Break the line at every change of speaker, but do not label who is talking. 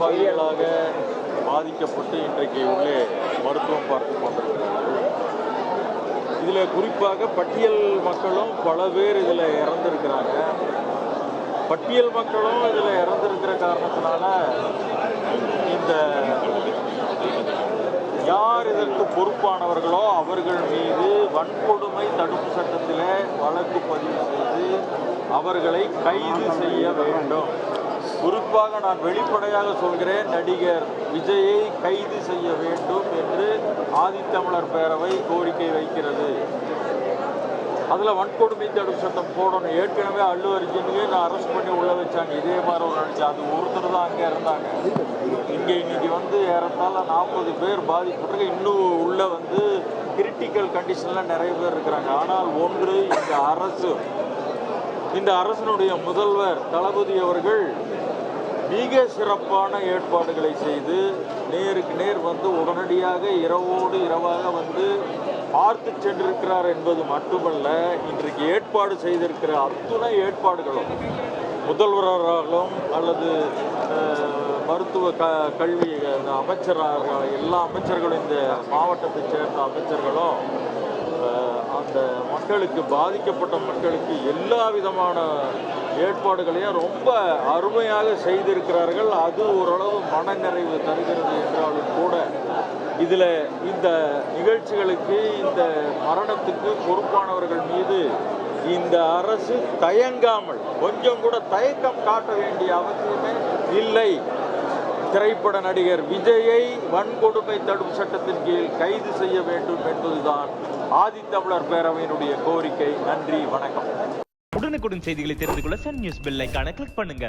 நிர்வாகிகளாக பாதிக்கப்பட்டு இன்றைக்கு உள்ளே மருத்துவம் பார்த்து கொண்டிருக்கிறார்கள். இதில் குறிப்பாக பட்டியல் மக்களும் பல பேர் இதில் இறந்துருக்கிறாங்க. பட்டியல் மக்களும் இதில் இறந்திருக்கிற காரணத்தினால இந்த யார் இதற்கு பொறுப்பானவர்களோ அவர்கள் மீது வன்கொடுமை தடுப்பு சட்டத்திலே வழக்கு பதிவு செய்து அவர்களை கைது செய்ய வேண்டும். குறிப்பாக நான் வெளிப்படையாக சொல்கிறேன், நடிகர் விஜயை கைது செய்ய வேண்டும் என்று ஆதித்தமிழர் பேரவை கோரிக்கை வைக்கிறது. அதில் வன்கொடுமை தடுப்பு சட்டம் போடணும். ஏற்கனவே அல்லு அர்ஜுனுக்கு நான் அரெஸ்ட் பண்ணி உள்ள வச்சாங்க. இதே மாதிரி ஒரு நினச்சி அது ஒருத்தர் தான் அங்கே இருந்தாங்க. இங்கே இன்னைக்கு ஏறத்தாழ 40 பேர் பாதிக்கப்பட்டு இன்னும் உள்ள கிரிட்டிக்கல் கண்டிஷனில் நிறைய பேர் இருக்கிறாங்க. ஆனால் ஒன்று, இந்த அரசினுடைய முதல்வர் தளபதி அவர்கள் மிக சிறப்பான ஏற்பாடுகளை செய்து நேருக்கு நேர் உடனடியாக இரவோடு இரவாக பார்த்து சென்றிருக்கிறார் என்பது மட்டுமல்ல, இன்றைக்கு ஏற்பாடு செய்திருக்கிற அத்துணை ஏற்பாடுகளும் முதல்வராலும் அல்லது மருத்துவ கல்வி அமைச்சராக எல்லா அமைச்சர்களும் இந்த மாவட்டத்தைச் சேர்ந்த அமைச்சர்களும் அந்த மக்களுக்கு பாதிக்கப்பட்ட மக்களுக்கு எல்லா விதமான ஏற்பாடுகளையும் ரொம்ப அருமையாக செய்திருக்கிறார்கள். அது ஓரளவு மனநிறைவு தருகிறது என்றாலும் கூட இதில் இந்த நிகழ்ச்சிகளுக்கு இந்த மரணத்துக்கு பொறுப்பானவர்கள் மீது இந்த அரசு தயங்காமல் கொஞ்சம் கூட தயக்கம் காட்ட வேண்டிய அவசியமே இல்லை. திரைப்பட நடிகர் விஜயை வன்கொடுமை தடுப்பு சட்டத்தின் கீழ் கைது செய்ய வேண்டும் என்பதுதான் ஆதித்தமிழர் பேரவையினுடைய கோரிக்கை. நன்றி, வணக்கம்.
உடனுக்குடன் செய்திகளை தெரிந்து கொள்ள சன் நியூஸ் பெல் ஐகானை கிளிக் பண்ணுங்க.